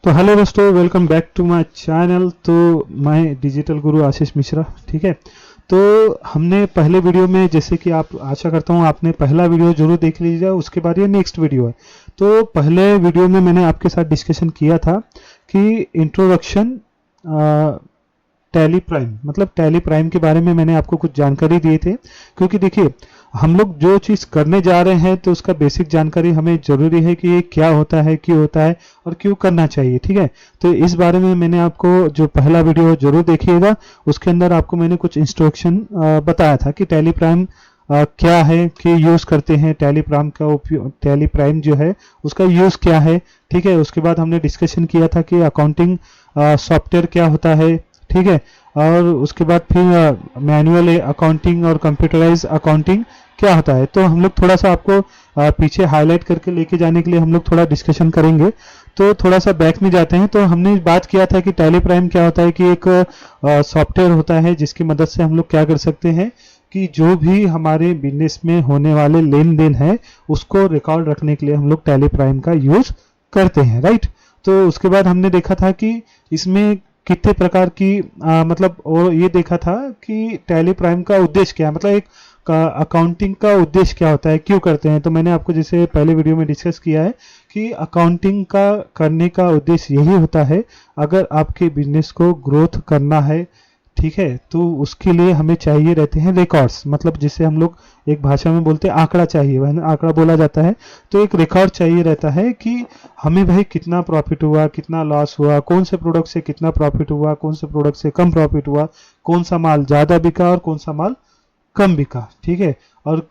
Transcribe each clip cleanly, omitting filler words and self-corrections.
तो हेलो दोस्तों, welcome back to my channel. तो मैं डिजिटल गुरु आशीष मिश्रा। ठीक है, तो हमने पहले वीडियो में, जैसे कि आप, आशा करता हूँ आपने पहला वीडियो जरूर देख लीजिए, उसके बाद ये नेक्स्ट वीडियो है। तो पहले वीडियो में मैंने आपके साथ डिस्कशन किया था कि इंट्रोडक्शन टैली प्राइम, मतलब टैली प्राइम के बारे में मैंने आपको कुछ जानकारी दिए थे। क्योंकि देखिए, हम लोग जो चीज़ करने जा रहे हैं तो उसका बेसिक जानकारी हमें जरूरी है कि ये क्या होता है, क्यों होता है और क्यों करना चाहिए। ठीक है, तो इस बारे में मैंने आपको जो पहला वीडियो जरूर देखिएगा, उसके अंदर आपको मैंने कुछ इंस्ट्रक्शन बताया था कि टैली प्राइम क्या है, कि यूज करते हैं टैली प्राइम का उपयोग, टैली प्राइम जो है उसका यूज क्या है। ठीक है, उसके बाद हमने डिस्कशन किया था कि अकाउंटिंग सॉफ्टवेयर क्या होता है। ठीक है, और उसके बाद फिर मैनुअल अकाउंटिंग और कंप्यूटराइज अकाउंटिंग क्या होता है। तो हम लोग थोड़ा सा आपको पीछे हाईलाइट करके लेके जाने के लिए हम लोग थोड़ा डिस्कशन करेंगे। तो थोड़ा सा बैक में जाते हैं। तो हमने बात किया था कि टैली प्राइम क्या होता है, कि एक सॉफ्टवेयर होता है जिसकी मदद से हम लोग क्या कर सकते हैं कि जो भी हमारे बिजनेस में होने वाले लेन देन है उसको रिकॉर्ड रखने के लिए हम लोग टैली प्राइम का यूज करते हैं। राइट, तो उसके बाद हमने देखा था कि इसमें कितने प्रकार की मतलब, और ये देखा था कि टैली प्राइम का उद्देश्य क्या है, मतलब एक अकाउंटिंग का उद्देश्य क्या होता है, क्यों करते हैं। तो मैंने आपको जैसे पहले वीडियो में डिस्कस किया है कि अकाउंटिंग का करने का उद्देश्य यही होता है, अगर आपके बिजनेस को ग्रोथ करना है, ठीक है, तो उसके लिए हमें चाहिए रहते हैं रिकॉर्ड्स, मतलब जिसे हम लोग एक भाषा में बोलते हैं आंकड़ा चाहिए, वह आंकड़ा बोला जाता है। तो एक रिकॉर्ड चाहिए रहता है कि हमें भाई कितना प्रॉफिट हुआ, कितना लॉस हुआ, कौन से प्रोडक्ट से कितना प्रॉफिट हुआ, कौन से प्रोडक्ट से कम प्रॉफिट हुआ, कौन सा माल ज़्यादा बिका और कौन सा माल कम बिका। ठीक है, और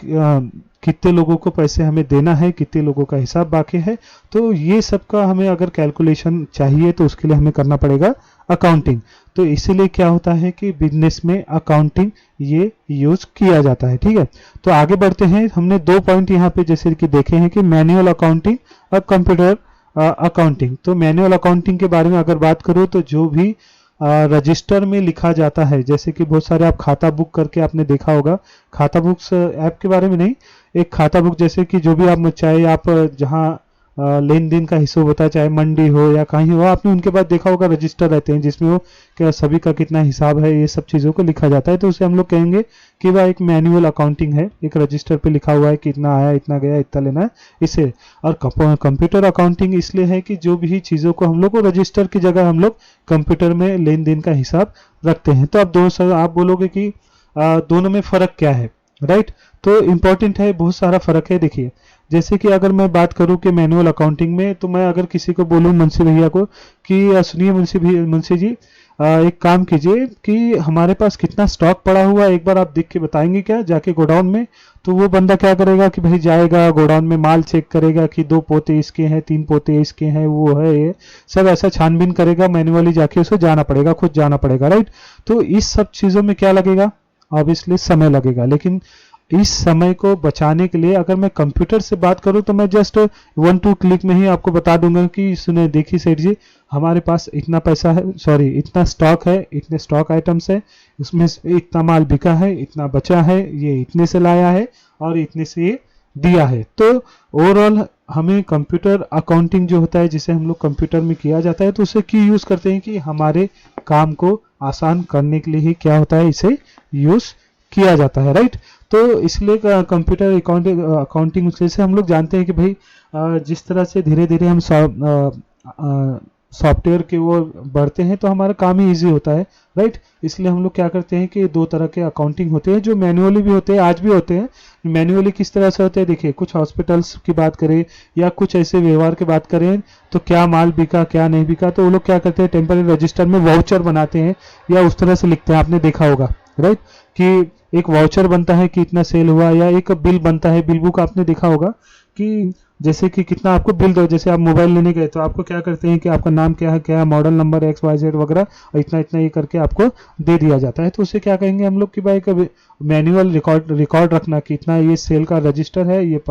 कितने लोगों को पैसे हमें देना है, कितने लोगों का हिसाब बाकी है। तो ये सब का हमें अगर कैलकुलेशन चाहिए तो उसके लिए हमें करना पड़ेगा अकाउंटिंग। तो इसीलिए क्या होता है कि बिजनेस में अकाउंटिंग ये यूज किया जाता है। ठीक है, तो आगे बढ़ते हैं। हमने दो पॉइंट यहाँ पे जैसे कि देखे हैं कि मैनुअल अकाउंटिंग और कंप्यूटर अकाउंटिंग। तो मैनुअल अकाउंटिंग के बारे में अगर बात करूँ तो जो भी रजिस्टर में लिखा जाता है, जैसे कि बहुत सारे आप खाता बुक करके आपने देखा होगा, खाता बुक्स ऐप के बारे में नहीं, एक खाता बुक जैसे कि जो भी आप, चाहे आप जहाँ लेन देन का हिस्सा होता है, चाहे मंडी हो या कहीं हो, आपने उनके पास देखा होगा रजिस्टर रहते हैं जिसमें वो क्या सभी का कितना हिसाब है, ये सब चीज़ों को लिखा जाता है। तो उसे हम लोग कहेंगे कि वह एक मैनुअल अकाउंटिंग है, एक रजिस्टर पे लिखा हुआ है कि इतना आया, इतना गया, इतना लेना है इसे। और कंप्यूटर अकाउंटिंग इसलिए है कि जो भी चीज़ों को हम लोग को रजिस्टर की जगह हम लोग कंप्यूटर में लेन देन का हिसाब रखते हैं। तो अब दोस्तों आप बोलोगे कि दोनों में फ़र्क क्या है। राइट, तो इम्पोर्टेंट है, बहुत सारा फ़र्क है। देखिए, जैसे कि अगर मैं बात करूं कि मैनुअल अकाउंटिंग में, तो मैं अगर किसी को बोलूं, मुंशी भैया को, कि सुनिए मुंशी जी, एक काम कीजिए कि हमारे पास कितना स्टॉक पड़ा हुआ है, एक बार आप देख के बताएंगे क्या, जाके गोडाउन में। तो वो बंदा क्या करेगा कि भाई जाएगा गोडाउन में, माल चेक करेगा कि 2 पोते इसके हैं, 3 पोते इसके हैं, वो है ये सब, ऐसा छानबीन करेगा। मैनुअली जाके उसे जाना पड़ेगा, खुद जाना पड़ेगा। राइट, तो इस सब चीज़ों में क्या लगेगा, ऑब्वियसली समय लगेगा। लेकिन इस समय को बचाने के लिए अगर मैं कंप्यूटर से बात करूं तो मैं जस्ट 1-2 क्लिक में ही आपको बता दूंगा कि सुने, देखिए सेठ जी, हमारे पास इतना पैसा है, सॉरी इतना स्टॉक है, इतने स्टॉक आइटम्स है, उसमें से इतना माल बिका है, इतना बचा है, ये इतने से लाया है और इतने से ये दिया है। तो ओवरऑल हमें कंप्यूटर अकाउंटिंग जो होता है, जिसे हम लोग कंप्यूटर में किया जाता है, तो उसे क्यों यूज करते हैं कि हमारे काम को आसान करने के लिए ही क्या होता है, इसे यूज किया जाता है। राइट, तो इसलिए कंप्यूटर अकाउंटिंग से हम लोग जानते हैं कि भाई जिस तरह से धीरे धीरे हम सॉफ्टवेयर की ओर बढ़ते हैं तो हमारा काम ही इजी होता है। राइट, इसलिए हम लोग क्या करते हैं कि 2 तरह के अकाउंटिंग होते हैं, जो मैनुअली भी होते हैं, आज भी होते हैं। मैनुअली किस तरह से होते हैं, देखिए, कुछ हॉस्पिटल्स की बात करें या कुछ ऐसे व्यवहार की बात करें, तो क्या माल बिका क्या नहीं बिका, तो वो लोग क्या करते हैं, टेम्पररी रजिस्टर में वाउचर बनाते हैं या उस तरह से लिखते हैं, आपने देखा होगा। राइट, कि एक वाउचर बनता है कि इतना सेल हुआ, या एक बिल बनता है, बिल बुक आपने देखा होगा कि जैसे कि कितना आपको बिल दो, जैसे आप मोबाइल लेने गए तो आपको क्या करते हैं कि आपका नाम क्या है, क्या है, मॉडल नंबर XYZ वगैरह, और इतना इतना ये करके आपको दे दिया जाता है। तो उसे क्या कहेंगे हम लोग कि भाई मैनुअल रिकॉर्ड रखना कि इतना ये सेल का रजिस्टर है, ये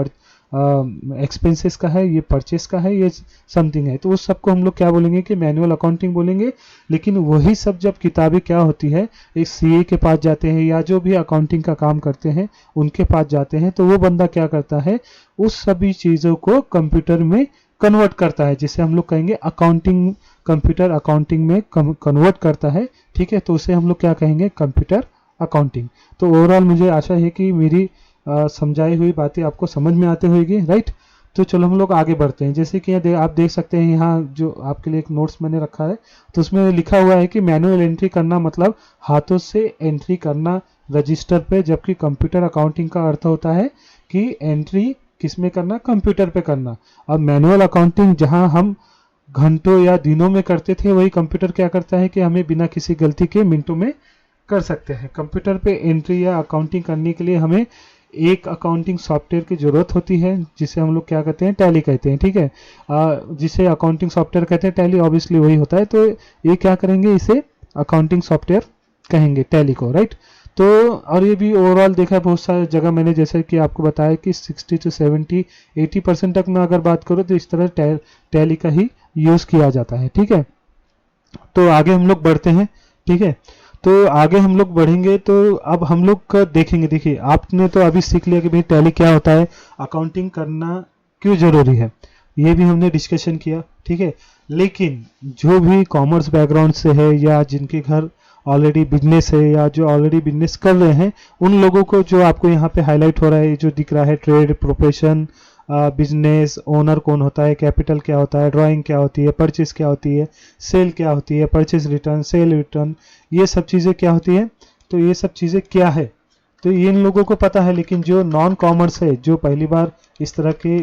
एक्सपेंसेस का है, ये परचेस का है, ये समथिंग है। तो उस सब को हम लोग क्या बोलेंगे कि मैनुअल अकाउंटिंग बोलेंगे। लेकिन वही सब जब किताबें क्या होती है, एक सीए के पास जाते हैं या जो भी अकाउंटिंग का काम करते हैं उनके पास जाते हैं, तो वो बंदा क्या करता है, उस सभी चीज़ों को कंप्यूटर में कन्वर्ट करता है, जिसे हम लोग कहेंगे अकाउंटिंग, कंप्यूटर अकाउंटिंग में कन्वर्ट करता है, ठीक है, तो उसे हम लोग क्या कहेंगे, कंप्यूटर अकाउंटिंग। तो ओवरऑल मुझे आशा है कि मेरी समझाई हुई बातें आपको समझ में आती होगी, राइट। तो चलो हम लोग आगे बढ़ते हैं। जैसे कि आप देख सकते हैं यहाँ जो आपके लिए एक नोट्स मैंने रखा है, तो उसमें लिखा हुआ है कि मैनुअल एंट्री करना मतलब हाथों से एंट्री करना रजिस्टर पे, जबकि कंप्यूटर अकाउंटिंग का अर्थ होता है कि एंट्री किसमें करना, कंप्यूटर पे करना। अब मैनुअल अकाउंटिंग जहां हम घंटों या दिनों में करते थे, वही कंप्यूटर क्या करता है कि हमें बिना किसी गलती के मिनटों में कर सकते हैं। कंप्यूटर पे एंट्री या अकाउंटिंग करने के लिए हमें एक अकाउंटिंग सॉफ्टवेयर की जरूरत होती है, जिसे हम लोग क्या कहते हैं, टैली कहते हैं, ठीक है। जिसे अकाउंटिंग सॉफ्टवेयर कहते हैं, टैली ऑब्वियसली वही होता है। तो ये क्या करेंगे, इसे अकाउंटिंग सॉफ्टवेयर कहेंगे, टैली को, राइट। तो और ये भी ओवरऑल देखा है बहुत सारी जगह मैंने, जैसे कि आपको बताया कि 60 to 70 80% तक मैं अगर बात करूँ तो इस तरह टैली का ही यूज किया जाता है, ठीक है। तो आगे हम लोग बढ़ते हैं, ठीक है। तो आगे हम लोग बढ़ेंगे तो अब हम लोग का देखेंगे। देखिए आपने तो अभी सीख लिया कि भाई टैली क्या होता है, अकाउंटिंग करना क्यों जरूरी है, ये भी हमने डिस्कशन किया, ठीक है। लेकिन जो भी कॉमर्स बैकग्राउंड से है या जिनके घर ऑलरेडी बिजनेस है या जो ऑलरेडी बिजनेस कर रहे हैं, उन लोगों को जो आपको यहाँ पे हाईलाइट हो रहा है, जो दिख रहा है, ट्रेड, प्रोफेशन, बिजनेस ओनर कौन होता है, कैपिटल क्या होता है, ड्राइंग क्या होती है, परचेज क्या होती है, सेल क्या होती है, परचेज रिटर्न, सेल रिटर्न, ये सब चीज़ें क्या होती है। तो ये सब चीज़ें क्या है, तो ये इन लोगों को पता है। लेकिन जो नॉन कॉमर्स है, जो पहली बार इस तरह के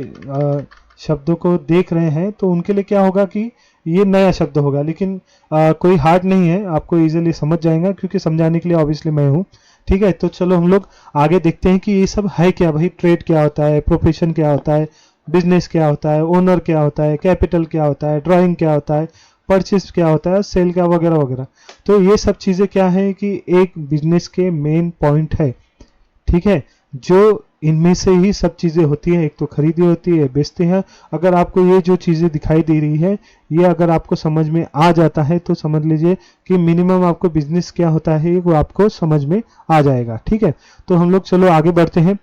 शब्दों को देख रहे हैं, तो उनके लिए क्या होगा कि ये नया शब्द होगा। लेकिन कोई हार्ड नहीं है, आपको इजीली समझ जाएगा, क्योंकि समझाने के लिए ऑब्वियसली मैं हूँ, ठीक है। तो चलो हम लोग आगे देखते हैं कि ये सब है क्या भाई। ट्रेड क्या होता है, प्रोफेशन क्या होता है, बिजनेस क्या होता है, ओनर क्या होता है, कैपिटल क्या होता है, ड्राइंग क्या होता है, परचेज क्या होता है, सेल क्या, वगैरह वगैरह। तो ये सब चीज़ें क्या है कि एक बिजनेस के मेन पॉइंट है, ठीक है। जो इनमें से ही सब चीज़ें होती हैं, एक तो खरीदी होती है, बेचते हैं। अगर आपको ये जो चीज़ें दिखाई दे रही है, ये अगर आपको समझ में आ जाता है तो समझ लीजिए कि मिनिमम आपको बिजनेस क्या होता है वो आपको समझ में आ जाएगा, ठीक है। तो हम लोग चलो आगे बढ़ते हैं।